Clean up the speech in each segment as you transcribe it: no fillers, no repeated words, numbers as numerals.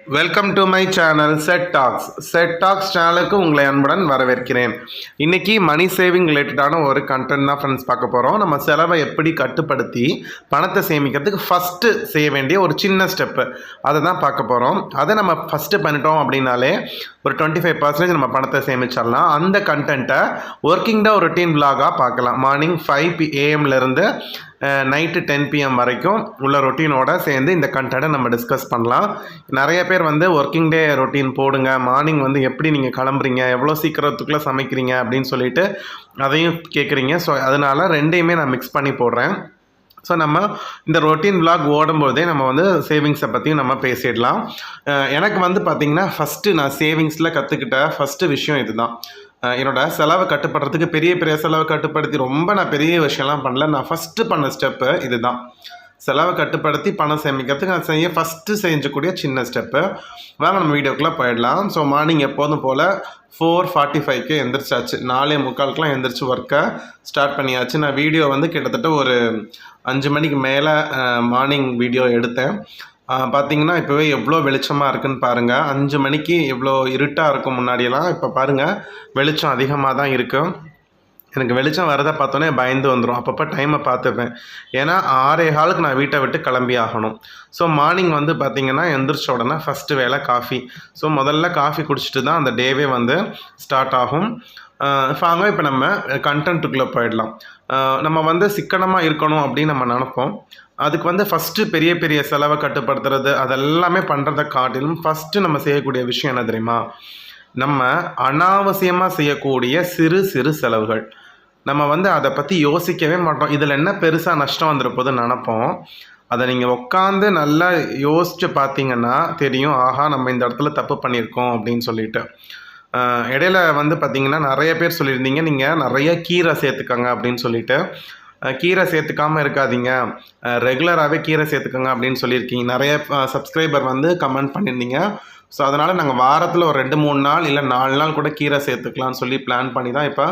Welcome to my channel set tax சேனலுக்கு உங்களை அன்புடன் வரவேற்கிறேன். இன்றைக்கி மணி சேவிங் ரிலேட்டடான ஒரு கண்டென்ட் தான் ஃப்ரெண்ட்ஸ் பார்க்க போகிறோம். நம்ம செலவை எப்படி கட்டுப்படுத்தி பணத்தை சேமிக்கிறதுக்கு ஃபஸ்ட்டு செய்ய வேண்டிய ஒரு சின்ன ஸ்டெப்பு அதை தான் பார்க்க போகிறோம். அதை நம்ம ஃபஸ்ட்டு பண்ணிட்டோம் அப்படின்னாலே ஒரு 25% நம்ம பணத்தை சேமிச்சிடலாம். அந்த கண்டென்ட்டை ஒர்க்கிங் டே ரொட்டீன் விலாகாக பார்க்கலாம். மார்னிங் 5 AM நைட்டு 10 PM வரைக்கும் உள்ள ரொட்டீனோட சேர்ந்து இந்த கண்டென்ட்டை நம்ம டிஸ்கஸ் பண்ணலாம். நிறைய பேர் ஒர்க்கிங் டே ரொட்டீன் போடுங்க, மார்னிங் எப்படி நீங்கள் கிளம்புறீங்க, எவ்வளோ சீக்கிரத்துக்குள்ளே சமைக்கிறீங்க அப்படின்னு சொல்லிட்டு அதையும் கேட்குறீங்க. ஸோ அதனால் ரெண்டையுமே நான் மிக்ஸ் பண்ணி போடுறேன். ஸோ நம்ம இந்த ரொட்டீன் விலாக் ஓடும்போதே நம்ம சேவிங்ஸை பற்றியும் நம்ம பேசிடலாம். எனக்கு பார்த்திங்கன்னா ஃபஸ்ட்டு நான் சேவிங்ஸில் கற்றுக்கிட்ட ஃபஸ்ட்டு விஷயம் இதுதான். என்னோடய செலவை கட்டுப்படுறதுக்கு பெரிய செலவை கட்டுப்படுத்தி ரொம்ப நான் பெரிய விஷயம்லாம் பண்ணல. நான் ஃபஸ்ட்டு பண்ண ஸ்டெப்பு இது தான். செலவை கட்டுப்படுத்தி பணம் சேமிக்கிறதுக்கு நான் ஃபஸ்ட்டு செஞ்சக்கூடிய சின்ன ஸ்டெப்பு. வாங்க நம்ம வீடியோக்குள்ளே போயிடலாம். ஸோ மார்னிங் எப்போதும் போல் 4:45 எந்திரிச்சாச்சு. 4:45 எந்திரிச்சு ஒர்க்கை ஸ்டார்ட் பண்ணியாச்சு. நான் வீடியோ கிட்டத்தட்ட ஒரு 5 மணிக்கு மேலே மார்னிங் வீடியோ எடுத்தேன். பார்த்திங்கன்னா இப்போவே எவ்வளோ வெளிச்சமாக இருக்குதுன்னு பாருங்கள். 5 மணிக்கு எவ்வளோ இருட்டாக இருக்கும் முன்னாடியெல்லாம். இப்போ பாருங்கள் வெளிச்சம் அதிகமாக தான் இருக்குது. எனக்கு வெளிச்சம் வரதை பார்த்தோன்னே பயந்து வந்துடும். அப்பப்போ டைமை பார்த்துப்பேன். ஏன்னா 6:15 நான் வீட்டை விட்டு கிளம்பி ஆகணும். ஸோ மார்னிங் பார்த்திங்கன்னா எந்திரிச்ச உடனே ஃபஸ்ட்டு வேலை காஃபி. ஸோ முதல்ல காஃபி குடிச்சிட்டு தான் அந்த டேவே ஸ்டார்ட் ஆகும். வாங்க இப்போ நம்ம கண்டென்ட்டுக்குள்ளே போயிடலாம். நம்ம சிக்கனமாக இருக்கணும் அப்படின்னு நம்ம நினைப்போம். அதுக்கு ஃபஸ்ட்டு பெரிய செலவை கட்டுப்படுத்துறது அதெல்லாமே பண்ணுறதை காட்டிலும் ஃபஸ்ட்டு நம்ம செய்யக்கூடிய விஷயம் என்ன தெரியுமா? நம்ம அனாவசியமாக செய்யக்கூடிய சிறு செலவுகள். நம்ம அதை பற்றி யோசிக்கவே மாட்டோம். இதில் என்ன பெருசாக நஷ்டம் வந்துருப்போதுன்னு நினப்போம். அதை நீங்கள் உட்காந்து நல்லா யோசித்து பார்த்தீங்கன்னா தெரியும், ஆஹா நம்ம இந்த இடத்துல தப்பு பண்ணியிருக்கோம் அப்படின்னு சொல்லிட்டு. இடையில பார்த்திங்கன்னா நிறைய பேர் சொல்லியிருந்தீங்க, நீங்கள் நிறைய கீரை சேர்த்துக்கங்க அப்படின்னு சொல்லிட்டு. கீரை சேர்த்துக்காமல் இருக்காதீங்க, ரெகுலராகவே கீரை சேர்த்துக்கங்க அப்படின்னு சொல்லியிருக்கீங்க. நிறைய சப்ஸ்கிரைபர் கமெண்ட் பண்ணியிருந்தீங்க. ஸோ அதனால் நாங்கள் வாரத்தில் ஒரு 2-3 நாள் இல்லை 4 நாள் கூட கீரை சேர்த்துக்கலான்னு சொல்லி பிளான் பண்ணி தான் இப்போ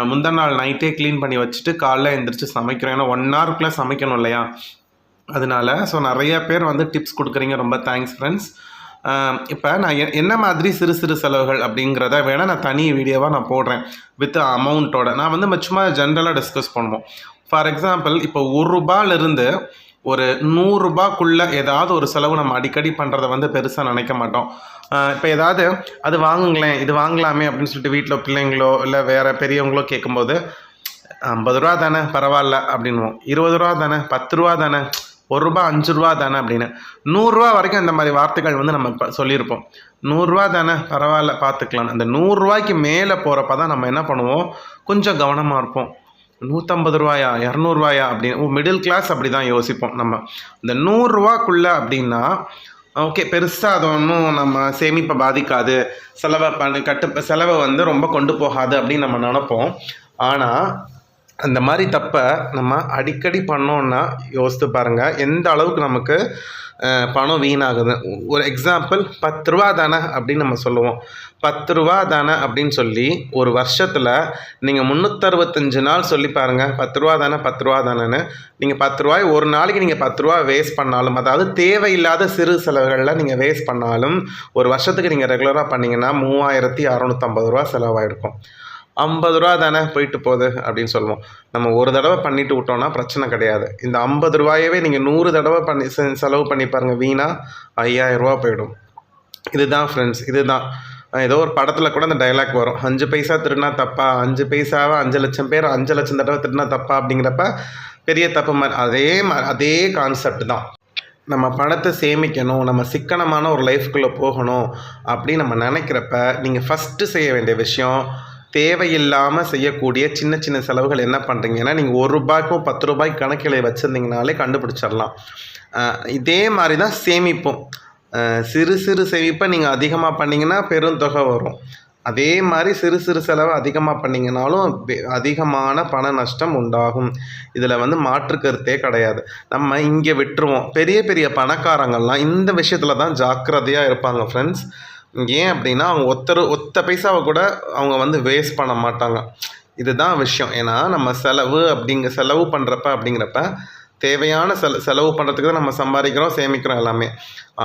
முந்தின நாள் நைட்டே க்ளீன் பண்ணி வச்சுட்டு காலைல எழுந்திரிச்சு சமைக்கிறோம். ஏன்னா 1 ஹவருக்குள்ளே சமைக்கணும் இல்லையா, அதனால. ஸோ நிறைய பேர் டிப்ஸ் கொடுக்குறீங்க, ரொம்ப தேங்க்ஸ் ஃப்ரெண்ட்ஸ். இப்போ நான் என்ன மாதிரி சிறு செலவுகள் அப்படிங்கிறத வேணால் நான் தனி வீடியோவாக நான் போடுறேன் வித் அமௌண்ட்டோட. நான் சும்மா ஜென்ரலாக டிஸ்கஸ் பண்ணுவோம். ஃபார் எக்ஸாம்பிள் இப்போ ₹1 ஒரு ₹100 ஏதாவது ஒரு செலவு நம்ம அடிக்கடி பண்ணுறதை பெருசாக நினைக்க மாட்டோம். இப்போ ஏதாவது அது வாங்குங்களேன், இது வாங்கலாமே அப்படின்னு சொல்லிட்டு வீட்டில் பிள்ளைங்களோ இல்லை வேறு பெரியவங்களோ கேட்கும்போது ₹50 தானே பரவாயில்ல அப்படின்வோம். ₹20 தானே, ₹10 தானே, ₹1 ₹5 தானே அப்படின்னு. ₹100 வரைக்கும் இந்த மாதிரி வார்த்தைகள் நம்ம இப்போ சொல்லியிருப்போம். ₹100 தானே பரவாயில்ல பார்த்துக்கலாம். அந்த ₹100 மேலே போகிறப்ப தான் நம்ம என்ன பண்ணுவோம், கொஞ்சம் கவனமாக இருப்போம். ₹150 ₹200 அப்படின்னு மிடில் கிளாஸ் அப்படி தான் யோசிப்போம். நம்ம இந்த ₹100 அப்படின்னா ஓகே, பெருசாக அது ஒன்றும் நம்ம சேமிப்பை பாதிக்காது, செலவை ரொம்ப கொண்டு போகாது அப்படின்னு நம்ம நினப்போம். ஆனால் அந்த மாதிரி தப்பை நம்ம அடிக்கடி பண்ணோன்னா யோசித்து பாருங்கள் எந்த அளவுக்கு நமக்கு பணம் வீணாகுது. ஒரு எக்ஸாம்பிள், ₹10 தானே அப்படின்னு நம்ம சொல்லுவோம். ₹10 தானே அப்படின்னு சொல்லி ஒரு வருஷத்தில் நீங்கள் 365 நாள் சொல்லி பாருங்கள், ₹10 தானே ₹10 தானேன்னு. நீங்கள் ₹10 ஒரு நாளைக்கு நீங்கள் ₹10 வேஸ்ட் பண்ணாலும், அதாவது தேவையில்லாத சிறு செலவுகளில் நீங்கள் வேஸ்ட் பண்ணாலும் ஒரு வருஷத்துக்கு நீங்கள் ரெகுலராக பண்ணிங்கன்னா ₹3650 செலவாகிருக்கும். ₹50 தானே போயிட்டு போகுது அப்படின்னு சொல்லுவோம். நம்ம ஒரு தடவை பண்ணிவிட்டு விட்டோம்னா பிரச்சனை கிடையாது. இந்த ₹50 நீங்கள் 100 தடவை செலவு பண்ணி பாருங்கள், வீணாக ₹5000 போயிடும். இதுதான் ஃப்ரெண்ட்ஸ், இதுதான். ஏதோ ஒரு படத்தில் கூட அந்த டைலாக் வரும், 5 பைசா திருடினா தப்பா, 5 பைசாவை 5 லட்சம் பேர் 5 லட்சம் தடவை திருடினா தப்பா அப்படிங்கிறப்ப பெரிய தப்பு மாதிரி. அதே கான்செப்ட் தான். நம்ம பணத்தை சேமிக்கணும், நம்ம சிக்கனமான ஒரு லைஃப்குள்ளே போகணும் அப்படின்னு நம்ம நினைக்கிறப்ப நீங்கள் ஃபஸ்ட்டு செய்ய வேண்டிய விஷயம், தேவையில்லாமல் செய்யக்கூடிய சின்ன செலவுகள் என்ன பண்ணுறீங்கன்னா, நீங்கள் ₹1 ₹10 கணக்கில் வச்சுருந்தீங்கனாலே கண்டுபிடிச்சிடலாம். இதே மாதிரி தான் சேமிப்பும். சிறு சேமிப்பை நீங்கள் அதிகமாக பண்ணிங்கன்னா பெருந்தொகை வரும். அதே மாதிரி சிறு செலவை அதிகமாக பண்ணிங்கனாலும் அதிகமான பண நஷ்டம் உண்டாகும். இதில் மாற்று கருத்தே கிடையாது. நம்ம இங்கே விட்டுருவோம். பெரிய பணக்காரங்கள்லாம் இந்த விஷயத்தில் தான் ஜாக்கிரதையாக இருப்பாங்க ஃப்ரெண்ட்ஸ். ஏன் அப்படின்னா அவங்க ஒத்த பைசாவை கூட அவங்க வேஸ்ட் பண்ண மாட்டாங்க. இதுதான் விஷயம். ஏன்னா நம்ம செலவு பண்ணுறப்ப அப்படிங்கிறப்ப தேவையான செலவு பண்ணுறதுக்கு தான் நம்ம சம்பாதிக்கிறோம், சேமிக்கிறோம் எல்லாமே.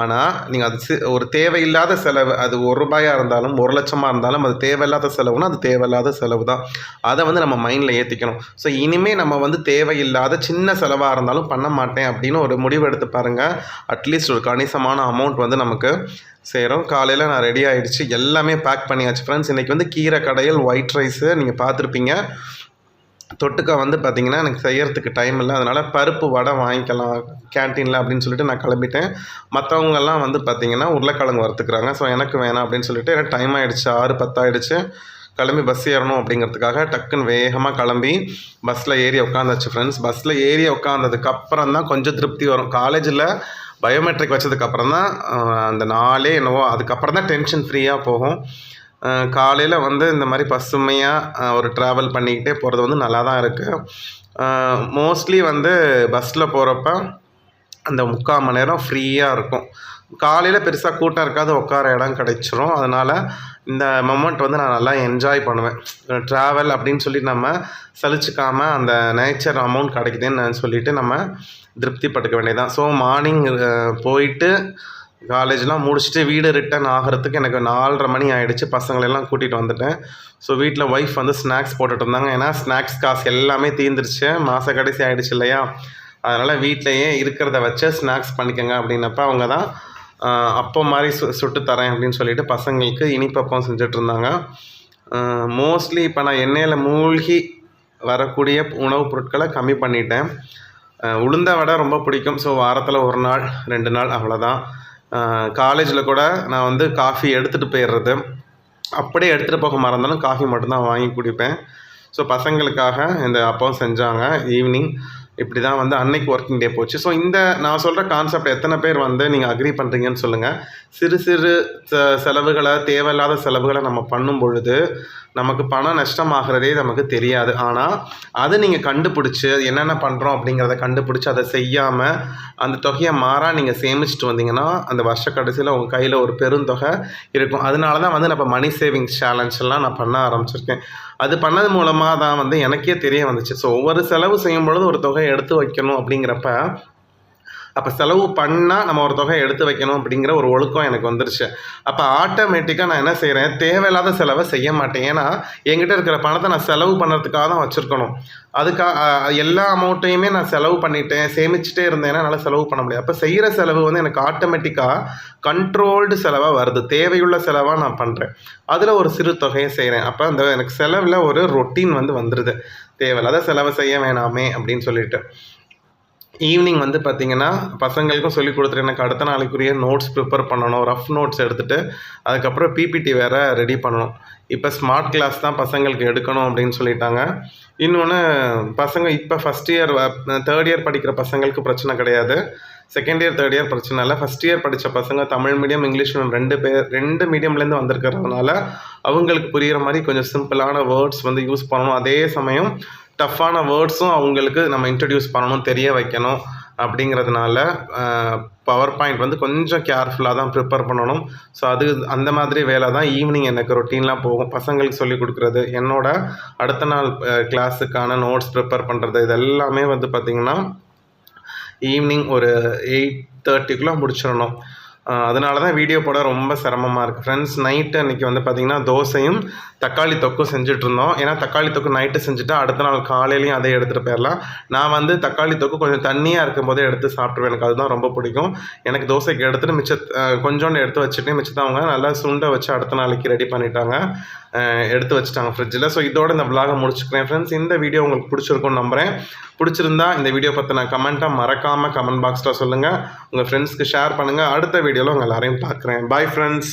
ஆனால் நீங்கள் அது ஒரு தேவையில்லாத செலவு, அது ₹1 இருந்தாலும் 1,00,000 இருந்தாலும் அது தேவையில்லாத செலவுனா அது தேவையில்லாத செலவு தான். அதை வந்து நம்ம மைண்டில் ஏற்றிக்கணும். ஸோ இனிமேல் நம்ம வந்து தேவையில்லாத சின்ன செலவாக இருந்தாலும் பண்ண மாட்டேன் அப்படின்னு ஒரு முடிவு எடுத்து பாருங்கள். அட்லீஸ்ட் ஒரு கணிசமான அமௌண்ட் வந்து நமக்கு சேரும். காலையில் நான் ரெடி ஆகிடுச்சு, எல்லாமே பேக் பண்ணியாச்சு ஃப்ரெண்ட்ஸ். இன்றைக்கி வந்து கீரை கடையல், ஒயிட் ரைஸு நீங்கள் பார்த்துருப்பீங்க. தொட்டுக்க வந்து பார்த்திங்கன்னா எனக்கு செய்கிறதுக்கு டைம் இல்லை, அதனால் பருப்பு வடை வாங்கிக்கலாம் கேன்டீனில் அப்படின்னு சொல்லிட்டு நான் கிளம்பிட்டேன். மற்றவங்கெல்லாம் வந்து பார்த்திங்கன்னா உருளைக்கிழங்கு வறுத்துக்கிறாங்க. ஸோ எனக்கு வேணாம் அப்படின்னு சொல்லிட்டு எனக்கு டைம் ஆகிடுச்சு, 6:10 ஆகிடுச்சு. கிளம்பி பஸ் ஏறணும் அப்படிங்கிறதுக்காக டக்குன்னு வேகமாக கிளம்பி பஸ்ஸில் ஏறி உட்காந்தாச்சு ஃப்ரெண்ட்ஸ். பஸ்ஸில் ஏறி உட்காந்ததுக்கப்புறம் தான் கொஞ்சம் திருப்தி வரும். காலேஜில் பயோமெட்ரிக் வச்சதுக்கப்புறம் தான் அந்த நாளே என்னவோ, அதுக்கப்புறம் தான் டென்ஷன் ஃப்ரீயாக போகும். காலையில் வந்து இந்த மாதிரி பசுமையாக ஒரு ட்ராவல் பண்ணிக்கிட்டே போகிறது வந்து நல்லா தான் இருக்குது. மோஸ்ட்லி வந்து பஸ்ஸில் போகிறப்ப அந்த 3/4 மணி நேரம் ஃப்ரீயாக இருக்கும். காலையில் பெருசாக கூட்டம் இருக்காது, உட்கார இடம் கிடச்சிரும். அதனால் இந்த மொமெண்ட் வந்து நான் நல்லா என்ஜாய் பண்ணுவேன். ட்ராவல் அப்படின்னு சொல்லி நம்ம சலிச்சிக்காமல் அந்த நேச்சர் அமௌண்ட் கிடைக்குதுன்னு சொல்லிவிட்டு நம்ம திருப்திப்பட்டுக்க வேண்டியதான். ஸோ மார்னிங் போயிட்டு காலேஜ்லாம் முடிச்சுட்டு வீடு ரிட்டர்ன் ஆகிறதுக்கு எனக்கு 4:30 மணி ஆகிடுச்சு. பசங்களெல்லாம் கூட்டிகிட்டு வந்துட்டேன். ஸோ வீட்டில் ஒய்ஃப் வந்து ஸ்நாக்ஸ் போட்டுட்டு இருந்தாங்க. ஏன்னா ஸ்நாக்ஸ் காசு எல்லாமே தீர்ந்துருச்சு, மாத கடைசி ஆகிடுச்சு இல்லையா. அதனால் வீட்டிலையே இருக்கிறத வச்சு ஸ்நாக்ஸ் பண்ணிக்கோங்க அப்படின்னப்ப அவங்க தான் அப்போ மாதிரி சுட்டு தரேன் அப்படின்னு சொல்லிட்டு பசங்களுக்கு இனிப்பப்பம் செஞ்சிட்ருந்தாங்க. மோஸ்ட்லி இப்போ நான் எண்ணெயில் மூழ்கி வரக்கூடிய உணவுப் பொருட்களை கம்மி பண்ணிட்டேன். உளுந்த வடை ரொம்ப பிடிக்கும். ஸோ வாரத்தில் 1 நாள் 2 நாள் அவ்வளோதான். காலேஜில் கூட நான் வந்து காஃபி எடுத்துகிட்டு போயிடுறது, அப்படியே எடுத்துகிட்டு போக மறந்தாலும் காஃபி மட்டும்தான் வாங்கி குடிப்பேன். ஸோ பசங்களுக்காக இந்த அப்பம் செஞ்சாங்க ஈவினிங். இப்படி தான் வந்து அன்னைக்கு ஒர்க்கிங் டே போச்சு. ஸோ இந்த நான் சொல்கிற கான்செப்ட் எத்தனை பேர் வந்து நீங்கள் அக்ரி பண்ணுறீங்கன்னு சொல்லுங்கள். சிறு சிறு செலவுகளை, தேவையில்லாத செலவுகளை நம்ம பண்ணும் பொழுது நமக்கு பணம் நஷ்டமாகிறதே நமக்கு தெரியாது. ஆனால் அதை நீங்கள் கண்டுபிடிச்சி என்னென்ன பண்ணுறோம் அப்படிங்கிறத கண்டுபிடிச்சி அதை செய்யாமல் அந்த தொகையை மாறாக நீங்கள் சேமிச்சுட்டு வந்தீங்கன்னா அந்த வருஷ கடைசியில் உங்கள் கையில் ஒரு பெருந்தொகை இருக்கும். அதனால தான் வந்து நான் மணி சேவிங்ஸ் சேலஞ்செல்லாம் நான் பண்ண ஆரம்பிச்சிருக்கேன். அது பண்ணது மூலமாக தான் வந்து எனக்கே தெரிய வந்துச்சு. ஸோ ஒவ்வொரு செலவு செய்யும் பொழுது ஒரு தொகை எடுத்து வைக்கணும் அப்படிங்கிறப்ப, அப்போ செலவு பண்ணால் நம்ம ஒரு தொகை எடுத்து வைக்கணும் அப்படிங்கிற ஒரு ஒழுக்கம் எனக்கு வந்துருச்சு. அப்போ ஆட்டோமேட்டிக்காக நான் என்ன செய்கிறேன், தேவையில்லாத செலவை செய்ய மாட்டேன். ஏன்னா என்கிட்ட இருக்கிற பணத்தை நான் செலவு பண்ணுறதுக்காக தான் வச்சுருக்கணும். எல்லா அமௌண்ட்டையுமே நான் செலவு பண்ணிட்டேன், சேமிச்சுட்டே இருந்தேன்னா என்னால் செலவு பண்ண முடியாது. அப்போ செய்கிற செலவு வந்து எனக்கு ஆட்டோமேட்டிக்காக கண்ட்ரோல்டு செலவாக வருது, தேவையுள்ள செலவாக நான் பண்ணுறேன். அதில் ஒரு சிறு தொகையை செய்கிறேன். அப்போ அந்த எனக்கு செலவில் ஒரு ரொட்டீன் வந்து வந்துடுது, தேவையில்லாத செலவை செய்ய வேணாமே அப்படின்னு சொல்லிட்டு. ஈவினிங் வந்து பார்த்திங்கன்னா பசங்களுக்கும் சொல்லி கொடுத்துட்டு எனக்கு அடுத்த நாளைக்குரிய நோட்ஸ் ப்ரிப்பேர் பண்ணணும், ரஃப் நோட்ஸ் எடுத்துகிட்டு அதுக்கப்புறம் பிபிடி வேறு ரெடி பண்ணணும். இப்போ ஸ்மார்ட் கிளாஸ் தான் பசங்களுக்கு எடுக்கணும் அப்படின்னு சொல்லிட்டாங்க. இன்னொன்று பசங்க இப்போ ஃபஸ்ட் இயர் 3rd இயர் படிக்கிற பசங்களுக்கு பிரச்சனை கிடையாது, 2nd இயர் 3rd இயர் பிரச்சனை இல்லை. ஃபஸ்ட் இயர் படித்த பசங்க தமிழ் மீடியம் இங்கிலீஷ் மீடியம் 2 மீடியம்லேருந்து வந்திருக்கிறதுனால அவங்களுக்கு புரிகிற மாதிரி கொஞ்சம் சிம்பிளான வேர்ட்ஸ் வந்து யூஸ் பண்ணணும். அதே சமயம் டஃப்பான வேர்ட்ஸும் அவங்களுக்கு நம்ம இன்ட்ரடியூஸ் பண்ணணும், தெரிய வைக்கணும். அப்படிங்கிறதுனால பவர் பாயிண்ட் வந்து கொஞ்சம் கேர்ஃபுல்லாக தான் ப்ரிப்பேர் பண்ணணும். ஸோ அந்த மாதிரி வேலை தான் ஈவினிங் எனக்கு ரொட்டீன்லாம் போகும். பசங்களுக்கு சொல்லிக் கொடுக்குறது, என்னோட அடுத்த நாள் கிளாஸுக்கான நோட்ஸ் ப்ரிப்பேர் பண்ணுறது, இது எல்லாமே வந்து பார்த்திங்கன்னா ஈவினிங் ஒரு 8:30க்குள்ளே முடிச்சிடணும். அதனால தான் வீடியோ போட ரொம்ப சிரமமாக இருக்குது ஃப்ரெண்ட்ஸ். நைட்டு அன்றைக்கி வந்து பார்த்திங்கன்னா தோசையும் தக்காளி தொக்கும் செஞ்சுட்ருந்தோம். ஏன்னா தக்காளி தொக்கு நைட்டு செஞ்சுட்டா அடுத்த நாள் காலையிலையும் அதை எடுத்துகிட்டு போயிடலாம். நான் வந்து தக்காளி தொக்கு கொஞ்சம் தண்ணியாக இருக்கும் போதே எடுத்து சாப்பிட்ருவேன், எனக்கு அதுதான் ரொம்ப பிடிக்கும். எனக்கு தோசைக்கு எடுத்துகிட்டு கொஞ்சோண்டு எடுத்து வச்சுட்டு மிச்சத்தை அவங்க நல்லா சுண்டை வச்சு அடுத்த நாளைக்கு ரெடி பண்ணிட்டாங்க, எடுத்து வச்சுட்டாங்க ஃப்ரிட்ஜில். ஸோ இதோட இந்த விலாகை முடிச்சுக்கிறேன் ஃப்ரெண்ட்ஸ். இந்த வீடியோ உங்களுக்கு பிடிச்சிருக்கும்னு நம்புகிறேன். பிடிச்சிருந்தா இந்த வீடியோ பற்றின கமெண்ட்டாக மறக்காமல் கமெண்ட் பாக்ஸில் சொல்லுங்கள், உங்கள் ஃப்ரெண்ட்ஸ்க்கு ஷேர் பண்ணுங்கள். அடுத்த வீடியோவில் உங்கள் எல்லாரையும் பார்க்குறேன். Bye friends.